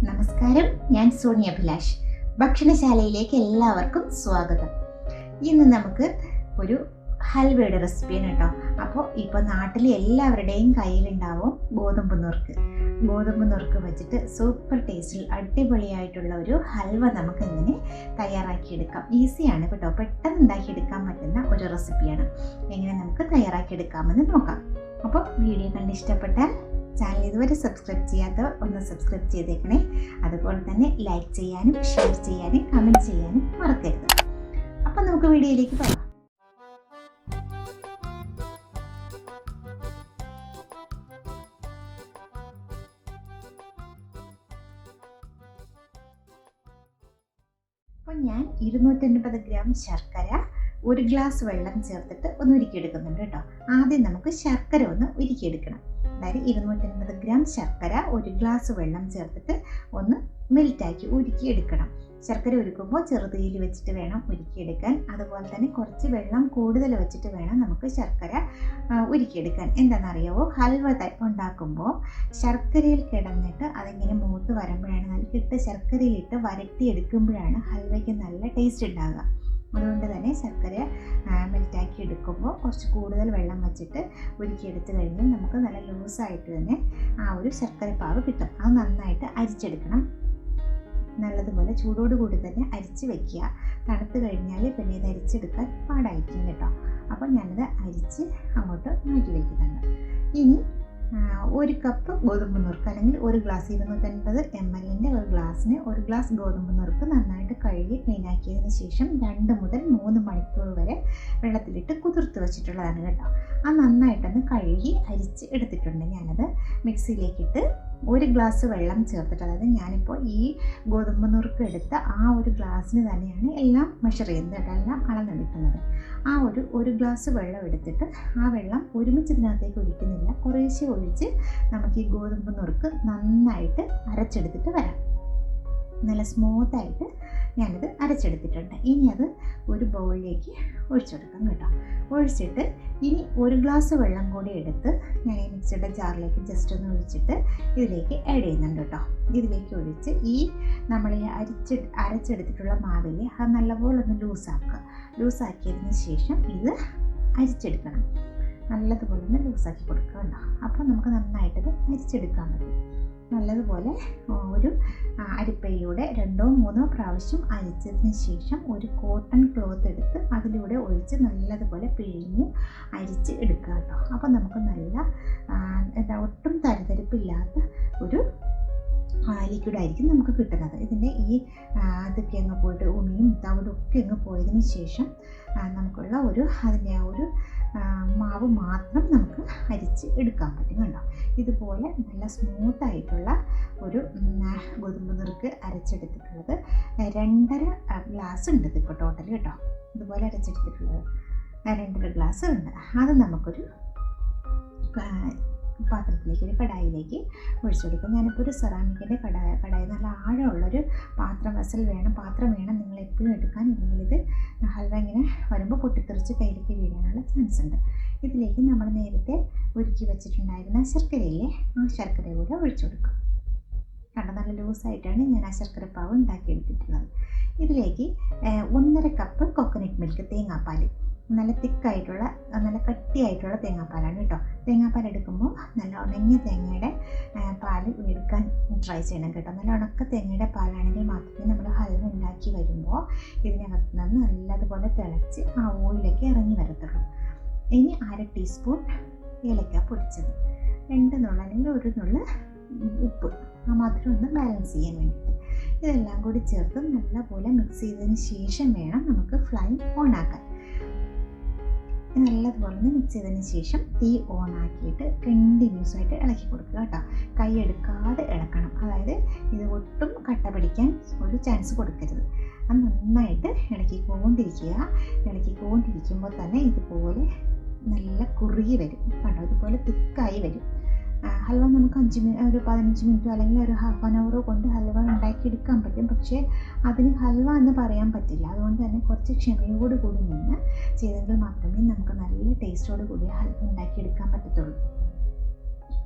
നമസ്കാരം, ഞാൻ സോണി അഭിലാഷ്. ഭക്ഷണശാലയിലേക്ക് എല്ലാവർക്കും സ്വാഗതം. ഇന്ന് നമുക്ക് ഒരു ഹൽവയുടെ റെസിപ്പിയാണ് കേട്ടോ. അപ്പോൾ ഇപ്പോൾ നാട്ടിൽ എല്ലാവരുടെയും കയ്യിലുണ്ടാവും ഗോതമ്പ് നുറുക്ക് വെച്ചിട്ട് സൂപ്പർ ടേസ്റ്റിൽ അടിപൊളിയായിട്ടുള്ള ഒരു ഹൽവ നമുക്ക് എങ്ങനെ തയ്യാറാക്കിയെടുക്കാം. ഈസിയാണ് കേട്ടോ, പെട്ടെന്ന് ഉണ്ടാക്കിയെടുക്കാൻ പറ്റുന്ന ഒരു റെസിപ്പിയാണ്. എങ്ങനെ നമുക്ക് തയ്യാറാക്കിയെടുക്കാമെന്ന് നോക്കാം. അപ്പോൾ വീഡിയോ കണ്ട് ഇഷ്ടപ്പെട്ടാൽ ചാനൽ ഇതുവരെ സബ്സ്ക്രൈബ് ചെയ്യാത്തവർ ഒന്ന് സബ്സ്ക്രൈബ് ചെയ്തേക്കണേ. അതുപോലെ തന്നെ ലൈക്ക് ചെയ്യാനും ഷെയർ ചെയ്യാനും കമൻറ്റ് ചെയ്യാനും മറക്കരുത്. അപ്പം നമുക്ക് വീഡിയോയിലേക്ക് പോകാം. അപ്പം ഞാൻ 250 ഗ്രാം ശർക്കര 1 ഗ്ലാസ് വെള്ളം ചേർത്തിട്ട് ഒന്ന് ഉരുക്കിയെടുക്കുന്നുണ്ട് കേട്ടോ. ആദ്യം നമുക്ക് ശർക്കര ഒന്ന് ഉരുക്കിയെടുക്കണം. അതായത് 250 ഗ്രാം ശർക്കര 1 ഗ്ലാസ് വെള്ളം ചേർത്തിട്ട് ഒന്ന് മെൽറ്റാക്കി ഉരുക്കിയെടുക്കണം. ശർക്കര ഉരുക്കുമ്പോൾ ചെറുതീയിൽ വെച്ചിട്ട് വേണം ഉരുക്കിയെടുക്കാൻ. അതുപോലെ തന്നെ കുറച്ച് വെള്ളം കൂടുതൽ വെച്ചിട്ട് വേണം നമുക്ക് ശർക്കര ഉരുക്കിയെടുക്കാൻ. എന്താണെന്നറിയാവോ, ഹൽവ ഉണ്ടാക്കുമ്പോൾ ശർക്കരയിൽ കിടന്നിട്ട് അതിങ്ങനെ മൂത്ത് വരുമ്പോഴാണ്, നല്ലിട്ട് ശർക്കരയിലിട്ട് വരട്ടിയെടുക്കുമ്പോഴാണ് ഹൽവയ്ക്ക് നല്ല ടേസ്റ്റ് ഉണ്ടാകുക. അതുകൊണ്ട് തന്നെ ശർക്കര മെൽറ്റാക്കി എടുക്കുമ്പോൾ കുറച്ച് കൂടുതൽ വെള്ളം വെച്ചിട്ട് ഉരുക്കിയെടുത്ത് കഴിഞ്ഞാൽ നമുക്ക് നല്ല ലൂസായിട്ട് തന്നെ ആ ഒരു ശർക്കര പാവ് കിട്ടും. അത് നന്നായിട്ട് അരിച്ചെടുക്കണം. നല്ലതുപോലെ ചൂടോടുകൂടി തന്നെ അരിച്ച് വെക്കുക. തണുത്ത് കഴിഞ്ഞാൽ പിന്നെ ഇത് അരിച്ചെടുക്കാൻ പാടായിരിക്കും കേട്ടോ. അപ്പോൾ ഞാനത് അരിച്ച് അങ്ങോട്ട് മാറ്റി വയ്ക്കുന്നുണ്ട്. ഇനി 1 കപ്പ് ഗോതമ്പ് നുറുക്ക്, അല്ലെങ്കിൽ 1 ഗ്ലാസ് 250 ml ഒരു ഗ്ലാസ്സിന് 1 ഗ്ലാസ് ഗോതമ്പ് നുറുക്ക് നന്നായിട്ട് കഴുകി ക്ലീനാക്കിയതിന് ശേഷം 2 മുതൽ 3 മണിക്കൂർ വരെ വെള്ളത്തിലിട്ട് കുതിർത്ത് വെച്ചിട്ടുള്ളതാണ് കേട്ടോ. അത് നന്നായിട്ടൊന്ന് കഴുകി അരിച്ച് എടുത്തിട്ടുണ്ട്. ഞാനത് മിക്സിയിലേക്കിട്ട് 1 ഗ്ലാസ് വെള്ളം ചേർത്തിട്ട്, അതായത് ഞാനിപ്പോൾ ഈ ഗോതമ്പ് നുറുക്ക് എടുത്ത ആ ഒരു ഗ്ലാസ്സിന് തന്നെയാണ് എല്ലാം മെഷർ ചെയ്യുന്നത് കേട്ടോ, എല്ലാം അളന്നെടുക്കുന്നത്. ആ 1 ഗ്ലാസ് വെള്ളം എടുത്തിട്ട് ആ വെള്ളം ഒരുമിച്ച് ഇതിനകത്തേക്ക് ഒഴിക്കുന്നില്ല, കുറേശ്ശെ ഒഴിച്ച് നമുക്ക് ഈ ഗോതമ്പ് നുറുക്ക് നന്നായിട്ട് അരച്ചെടുത്തിട്ട് വരാം. നല്ല സ്മൂത്തായിട്ട് ഞാനിത് അരച്ചെടുത്തിട്ടുണ്ട്. ഇനി അത് ഒരു ബൗളിലേക്ക് ഒഴിച്ചെടുക്കാം കേട്ടോ. ഒഴിച്ചിട്ട് ഇനി 1 ഗ്ലാസ് വെള്ളം കൂടി എടുത്ത് ഞാൻ ഈ മിക്സിയുടെ ജാറിലേക്ക് ജസ്റ്റ് ഒന്ന് ഒഴിച്ചിട്ട് ഇതിലേക്ക് ആഡ് ചെയ്യുന്നുണ്ട് കേട്ടോ. ഇതിലേക്ക് ഒഴിച്ച് ഈ നമ്മൾ ഈ അരച്ചെടുത്തിട്ടുള്ള മാവിൽ അത് നല്ലപോലെ ഒന്ന് ലൂസാക്കിയതിന് ശേഷം ഇത് അരിച്ചെടുക്കണം. നല്ലതുപോലെ ഒന്ന് ലൂസാക്കി കൊടുക്കുക കേട്ടോ. അപ്പോൾ നമുക്ക് നന്നായിട്ടത് അരിച്ചെടുക്കാൻ പറ്റും. നല്ലതുപോലെ ഒരു അരിപ്പയിലൂടെ 2-3 പ്രാവശ്യം അരിച്ചതിന് ശേഷം ഒരു കോട്ടൺ ക്ലോത്ത് എടുത്ത് അതിലൂടെ ഒഴിച്ച് നല്ലതുപോലെ പിഴിഞ്ഞ് അരിച്ച് എടുക്കുക കേട്ടോ. അപ്പോൾ നമുക്ക് നല്ല ഒട്ടും തരിതരിപ്പില്ലാത്ത ഒരു ലിക്വിഡായിരിക്കും നമുക്ക് കിട്ടുന്നത്. ഇതിൻ്റെ ഈ അതൊക്കെ അങ്ങ് പോയിട്ട് ഉമിയും തവിടൊക്കെ അങ്ങ് പോയതിന് ശേഷം നമുക്കുള്ള അതിൻ്റെ ആ ഒരു മാവ് മാത്രം നമുക്ക് അരിച്ച് എടുക്കാൻ പറ്റും കേട്ടോ. ഇതുപോലെ നല്ല സ്മൂത്തായിട്ടുള്ള ഒരു ഗോതമ്പ് നുറുക്ക് അരച്ചെടുത്തിട്ടുള്ളത് 2.5 ഗ്ലാസ് ഉണ്ട് ഇപ്പോൾ ടോട്ടൽ കേട്ടോ. ഇതുപോലെ അരച്ചെടുത്തിട്ടുള്ളത് 2.5 ഗ്ലാസ് ഉണ്ട്. അത് നമുക്കൊരു പാത്രത്തിലേക്ക്, ഒരു കടായിലേക്ക് ഒഴിച്ചെടുക്കും. ഞാനിപ്പോൾ ഒരു സെറാമിക്കിൻ്റെ കടായി നല്ല ആഴമുള്ളൊരു പാത്രം വേണം നിങ്ങൾ എപ്പോഴും എടുക്കാൻ. ഇല്ലെങ്കിൽ ഇത് ഹൽവ ഇങ്ങനെ വരുമ്പോൾ പൊട്ടിത്തെറിച്ച് കയ്യിലേക്ക് വീഴാനുള്ള ചാൻസ് ഉണ്ട്. ഇതിലേക്ക് നമ്മൾ നേരത്തെ ഒരുക്കി വെച്ചിട്ടുണ്ടായിരുന്ന ശർക്കരയില്ലേ, ആ ശർക്കര കൂടെ ഒഴിച്ചു കൊടുക്കും. കണ്ട നല്ല ലൂസായിട്ടാണ് ഞാൻ ആ ശർക്കരപ്പാവ് ഉണ്ടാക്കിയെടുത്തിട്ടുള്ളത്. ഇതിലേക്ക് 1.5 കപ്പ് കോക്കനട്ട് മിൽക്ക്, തേങ്ങാപ്പാൽ, നല്ല തിക്കായിട്ടുള്ള നല്ല കട്ടിയായിട്ടുള്ള തേങ്ങാപ്പാലാണ് കേട്ടോ. തേങ്ങാപ്പാൽ എടുക്കുമ്പോൾ നല്ല ഉണങ്ങിയ തേങ്ങയുടെ പാൽ എടുക്കാൻ ട്രൈ ചെയ്യണം കേട്ടോ. നല്ല ഉണക്ക തേങ്ങയുടെ പാലാണെങ്കിൽ മാത്രമേ നമ്മൾ ഹൽവ ഉണ്ടാക്കി വരുമ്പോൾ ഇതിനകത്ത് നിന്ന് നല്ലതുപോലെ തിളച്ച് ആ ഓയിലേക്ക് ഇറങ്ങി വരത്തുള്ളൂ. ഇനി 1/2 ടീസ്പൂൺ ഏലക്ക പൊടിച്ചത്, 2 നുള്ള അല്ലെങ്കിൽ 1 നുള്ള ഉപ്പ്, ആ മധുരം ഒന്ന് ബാലൻസ് ചെയ്യാൻ വേണ്ടിയിട്ട് ഇതെല്ലാം കൂടി ചേർത്ത് നല്ലപോലെ മിക്സ് ചെയ്തതിന് ശേഷം വേണം നമുക്ക് ഫ്ലെയിം ഓൺ ആക്കാൻ. നല്ലതുപോലെ ഒന്ന് മിക്സ് ചെയ്തതിന് ശേഷം തീ ഓൺ ആക്കിയിട്ട് കണ്ടിന്യൂസ് ആയിട്ട് ഇളക്കി കൊടുക്കുക കേട്ടോ. കൈ എടുക്കാതെ ഇളക്കണം. അതായത് ഇത് ഒട്ടും കട്ട പിടിക്കാൻ ഒരു ചാൻസ് കൊടുക്കരുത്. അത് നന്നായിട്ട് ഇളക്കിക്കൊണ്ടിരിക്കുമ്പോൾ തന്നെ ഇതുപോലെ നല്ല കുറുകി വരും കണ്ടോ. ഇതുപോലെ തിക്കായി വരും. ഹൽവ നമുക്ക് 15 മിനിറ്റോ അല്ലെങ്കിൽ ഒരു ഹാഫ് ആൻ അവറോ കൊണ്ട് ഹൽവ ഉണ്ടാക്കിയെടുക്കാൻ പറ്റും. പക്ഷേ അതിന് ഹൽവ എന്ന് പറയാൻ പറ്റില്ല. അതുകൊണ്ട് തന്നെ കുറച്ച് ക്ഷമയോടുകൂടി നിന്ന് ചെയ്തെങ്കിൽ മാത്രമേ നമുക്ക് നല്ല ടേസ്റ്റോട് കൂടി ഹൽവ ഉണ്ടാക്കിയെടുക്കാൻ പറ്റത്തുള്ളൂ.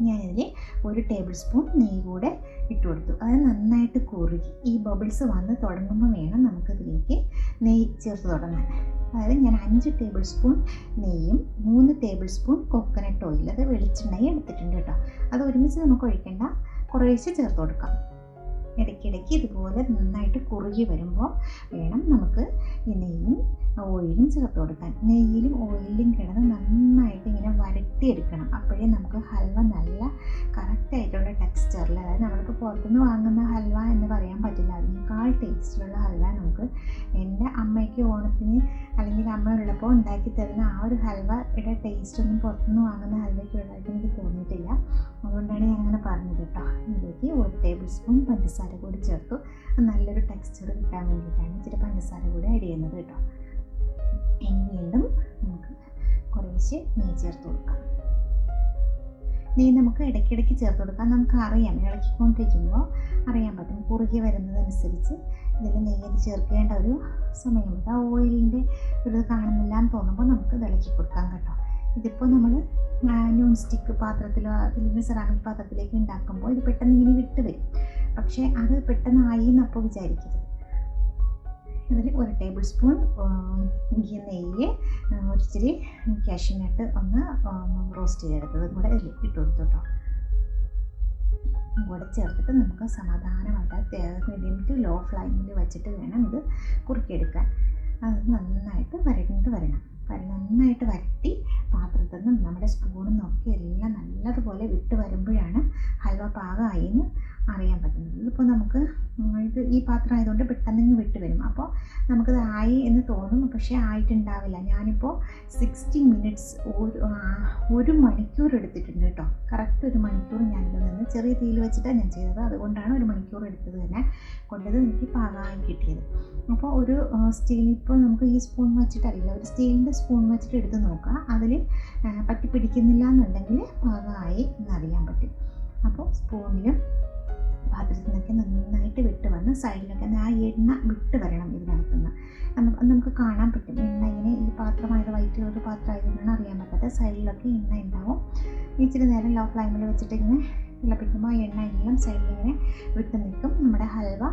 ഞാനിതിൽ 1 ടേബിൾ സ്പൂൺ നെയ്യ് കൂടെ ഇട്ട് കൊടുത്തു. അത് നന്നായിട്ട് കുറുകി ഈ ബബിൾസ് വന്ന് തുടങ്ങുമ്പോൾ വേണം നമുക്കിതിലേക്ക് നെയ്യ് ചേർത്ത് തുടങ്ങാൻ. അതായത് ഞാൻ 5 ടേബിൾ സ്പൂൺ നെയ്യും 3 ടേബിൾ സ്പൂൺ കോക്കനട്ട് ഓയിൽ, അത് വെളിച്ചെണ്ണയും എടുത്തിട്ടുണ്ട് കേട്ടോ. അത് ഒരുമിച്ച് നമുക്ക് ഒഴിക്കേണ്ട, കുറേശ്ശെ ചേർത്ത് കൊടുക്കാം. ഇടയ്ക്കിടയ്ക്ക് ഇതുപോലെ നന്നായിട്ട് കുറുകി വരുമ്പോൾ വേണം നമുക്ക് ഈ നെയ്യും ഓയിലും ചേർത്ത് കൊടുക്കാൻ. നെയ്യിലും ഓയിലും കിടന്ന് നന്നായിട്ട് ഇങ്ങനെ വരട്ടിയെടുക്കണം. അപ്പോഴേ നമുക്ക് ഹൽവ നല്ല കറക്റ്റായിട്ടുള്ള ടെക്സ്ചറിൽ, അതായത് നമ്മൾക്ക് പുറത്തുനിന്ന് വാങ്ങുന്ന ഹൽവ എന്ന് പറയാൻ പറ്റില്ല, അതിനേക്കാൾ ടേസ്റ്റിലുള്ള ഹൽവ നമുക്ക് എൻ്റെ അമ്മയ്ക്ക് ഓണത്തിന് അല്ലെങ്കിൽ അമ്മ ഉള്ളപ്പോൾ ഉണ്ടാക്കി തരുന്ന ആ ഒരു ഹൽവയുടെ ടേസ്റ്റൊന്നും പുറത്തുനിന്ന് വാങ്ങുന്ന ഹൽവയ്ക്ക് ഉള്ളതായിട്ട് എനിക്ക് തോന്നിയിട്ടില്ല. അതുകൊണ്ടാണ് ഞാൻ അങ്ങനെ പറഞ്ഞത് കേട്ടോ. ഇതിലേക്ക് 1 ടേബിൾ സ്പൂൺ പഞ്ചസാര കൂടി ചേർത്തു. നല്ലൊരു ടെക്സ്ചർ കിട്ടാൻ വേണ്ടിയിട്ടാണ് ഇച്ചിരി പഞ്ചസാര കൂടി ആഡ് ചെയ്യുന്നത് കേട്ടോ. ഇനി വീണ്ടും നമുക്ക് കുറേശ്ശെ നെയ്യ് ചേർത്ത് കൊടുക്കാം. നെയ്യ് നമുക്ക് ഇടയ്ക്കിടയ്ക്ക് ചേർത്ത് കൊടുക്കാം. നമുക്ക് അറിയാം, ഇളക്കിക്കൊണ്ടിരിക്കുമ്പോൾ അറിയാൻ പറ്റും കുറുകി വരുന്നതനുസരിച്ച് ഇതിൽ നെയ്യ് ചേർക്കേണ്ട ഒരു സമയമുണ്ട്. ആ ഓയിലിൻ്റെ ഒരു കാണുന്നില്ല എന്ന് തോന്നുമ്പോൾ നമുക്ക് ഇത് ഇളക്കി കൊടുക്കാം കേട്ടോ. ഇതിപ്പോൾ നമ്മൾ നോൺ സ്റ്റിക്ക് പാത്രത്തിലോ അല്ലെങ്കിൽ സെറാമിക് പാത്രത്തിലേക്ക് ഉണ്ടാക്കുമ്പോൾ ഇത് പെട്ടെന്ന് ഇങ്ങനെ വിട്ട് വരും. പക്ഷേ അത് പെട്ടെന്ന് ആയി എന്നപ്പോൾ വിചാരിക്കരുത്. അതിൽ 1 ടേബിൾ സ്പൂൺ നെയ്യ്, ഒരിച്ചിരി കാഷ്യൂനട്ട് ഒന്ന് റോസ്റ്റ് ചെയ്തെടുത്തത് കൂടെ ഇതിലേക്ക് ഇട്ട് കൊടുത്തു കേട്ടോ. കൂടെ ചേർത്തിട്ട് നമുക്ക് സമാധാനമായിട്ട് മീഡിയം ടു ലോ ഫ്ലെയിമിൽ വെച്ചിട്ട് വേണം ഇത് കുറുക്കിയെടുക്കാൻ. അത് നന്നായിട്ട് വരണം. നന്നായിട്ട് വരട്ടി പാത്രത്തിൽ നിന്നും നമ്മുടെ സ്പൂണിൽ നിന്നൊക്കെ എല്ലാം നല്ലതുപോലെ വിട്ട് വരുമ്പോഴാണ് ഹൽവ പാകമായി എന്ന് അറിയാൻ പറ്റുന്നത്. ഇതിപ്പോൾ നമുക്ക് ഈ പാത്രം ആയതുകൊണ്ട് പെട്ടെന്ന് വിട്ട് വരും. അപ്പോൾ നമുക്കത് ആയി എന്ന് തോന്നും, പക്ഷേ ആയിട്ടുണ്ടാവില്ല. ഞാനിപ്പോൾ 60 മിനിറ്റ്സ് 1 മണിക്കൂർ എടുത്തിട്ടുണ്ട് കേട്ടോ. കറക്റ്റ് 1 മണിക്കൂർ ഞാനിത് നിന്ന് ചെറിയ തീയിൽ വെച്ചിട്ടാണ് ഞാൻ ചെയ്തത്. അതുകൊണ്ടാണ് 1 മണിക്കൂർ എടുത്തത് തന്നെ കൊണ്ടത് എനിക്ക് പാകമായി കിട്ടിയത്. അപ്പോൾ ഒരു സ്റ്റീൽ, ഇപ്പോൾ നമുക്ക് ഈ സ്പൂൺ വെച്ചിട്ടല്ല, ഒരു സ്റ്റീലിൻ്റെ സ്പൂൺ വെച്ചിട്ട് എടുത്ത് നോക്കുക. അതിൽ പറ്റി പിടിക്കുന്നില്ല എന്നുണ്ടെങ്കിൽ പാകമായി എന്നറിയാൻ പറ്റും. അപ്പോൾ സ്പൂണിലും പാത്രത്തിൽ നിന്നൊക്കെ നന്നായിട്ട് വിട്ട് വന്ന് സൈഡിലൊക്കെ ആ എണ്ണ വിട്ട് വരണം. ഇതിനകത്തുനിന്ന് നമുക്ക് കാണാൻ പറ്റും എണ്ണ ഇങ്ങനെ. ഈ പാത്രമായത് വൈറ്റ് ഒരു പാത്രമായതുകൊണ്ടാണ് അറിയാൻ പറ്റാത്ത. സൈഡിലൊക്കെ എണ്ണ ഉണ്ടാവും. ഇച്ചിരി നേരം ലോ ഫ്ലെയിമിൽ വെച്ചിട്ട് ഇങ്ങനെ തിളപ്പിക്കുമ്പോൾ എണ്ണ എല്ലാം സൈഡിലിങ്ങനെ വിട്ട് നിൽക്കും. നമ്മുടെ ഹൽവ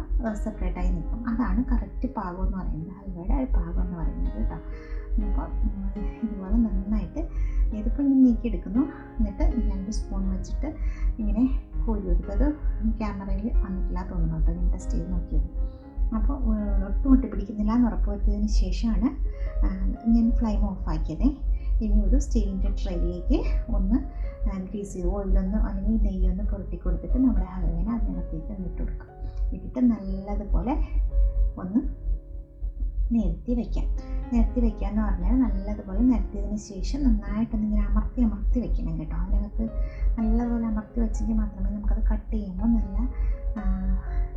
സെപ്പറേറ്റായി നിൽക്കും. അതാണ് കറക്റ്റ് പാകം എന്ന് പറയുന്നത്, ഹൽവയുടെ പാകം എന്ന് പറയുന്നത് കേട്ടോ. അപ്പോൾ ഇതുപോലെ നന്നായിട്ട് ഇതിപ്പോൾ ഞാൻ നീക്കിയെടുക്കുന്നു. എന്നിട്ട് 2 സ്പൂൺ വെച്ചിട്ട് ഇങ്ങനെ കോരി എടുത്തത് ക്യാമറയിൽ വന്നിട്ടില്ല തോന്നുന്നു കേട്ടോ. ഞാൻ ടെസ്റ്റ് ചെയ്ത് നോക്കിയത്. അപ്പോൾ ഒട്ടും പിടിക്കുന്നില്ല എന്ന് ഉറപ്പുവരുത്തിയതിന് ശേഷമാണ് ഞാൻ ഫ്ലെയിം ഓഫാക്കിയത്. ഇനി ഒരു സ്റ്റീലിൻ്റെ ട്രേയിലേക്ക് ഒന്ന് ഗ്രീസ് ഓയിലൊന്ന് അല്ലെങ്കിൽ നെയ്യൊന്ന് പുരട്ടി കൊടുത്തിട്ട് നമ്മുടെ ഹൽവേനെ അതിനകത്തേക്ക് ഇട്ട് കൊടുക്കാം. ഇട്ടിട്ട് നല്ലതുപോലെ ഒന്ന് നിരത്തി വയ്ക്കാം എന്ന് പറഞ്ഞാൽ നല്ലതുപോലെ നിരത്തിയതിന് ശേഷം നന്നായിട്ടൊന്നിങ്ങനെ അമർത്തി വെക്കണം കേട്ടോ. അതിനകത്ത് നല്ലതുപോലെ അമർത്തി വെച്ചെങ്കിൽ മാത്രമേ നമുക്കത് കട്ട് ചെയ്യുമ്പോൾ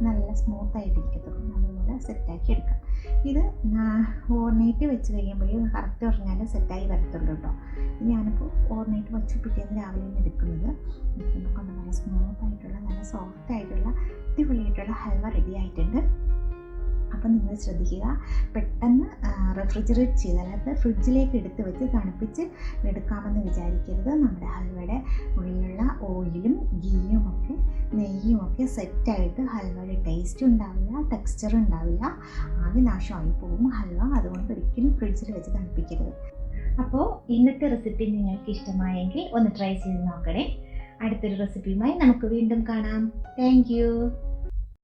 നല്ല സ്മൂത്തായിട്ടിരിക്കത്തുള്ളൂ. നല്ലതുപോലെ സെറ്റാക്കി എടുക്കാം. ഇത് ഓവർനൈറ്റ് വെച്ച് കഴിയുമ്പോഴേ കറക്റ്റ് പറഞ്ഞാൽ സെറ്റായി വരത്തുള്ളൂ കേട്ടോ. ഞാനിപ്പോൾ ഓവർനൈറ്റ് വെച്ച് പിറ്റേന്ന് രാവിലെയാണ് എടുക്കുന്നത്. കൊണ്ട് നല്ല സ്മൂത്തായിട്ടുള്ള നല്ല സോഫ്റ്റായിട്ടുള്ള അടിപൊളിയായിട്ടുള്ള ഹൽവ റെഡി ആയിട്ടുണ്ട്. അപ്പം നിങ്ങൾ ശ്രദ്ധിക്കുക, പെട്ടെന്ന് റെഫ്രിജറേറ്റ് ചെയ്ത്, അതായത് ഫ്രിഡ്ജിലേക്ക് എടുത്ത് വെച്ച് തണുപ്പിച്ച് എടുക്കാമെന്ന് വിചാരിക്കരുത്. നമ്മുടെ ഹൽവയുടെ ഉള്ളിലുള്ള ഓയിലും ഗീയും ഒക്കെ നെയ്യും ഒക്കെ സെറ്റായിട്ട് ഹൽവയുടെ ടേസ്റ്റ് ഉണ്ടാവില്ല, ടെക്സ്ചർ ഉണ്ടാവില്ല, ആകെ നാശമായി പോകും ഹൽവ. അതുകൊണ്ട് ഒരിക്കലും ഫ്രിഡ്ജിൽ വെച്ച് തണുപ്പിക്കരുത്. അപ്പോൾ ഇന്നത്തെ റെസിപ്പി നിങ്ങൾക്ക് ഇഷ്ടമായെങ്കിൽ ഒന്ന് ട്രൈ ചെയ്ത് നോക്കണേ. അടുത്തൊരു റെസിപ്പിയുമായി നമുക്ക് വീണ്ടും കാണാം. Thank you.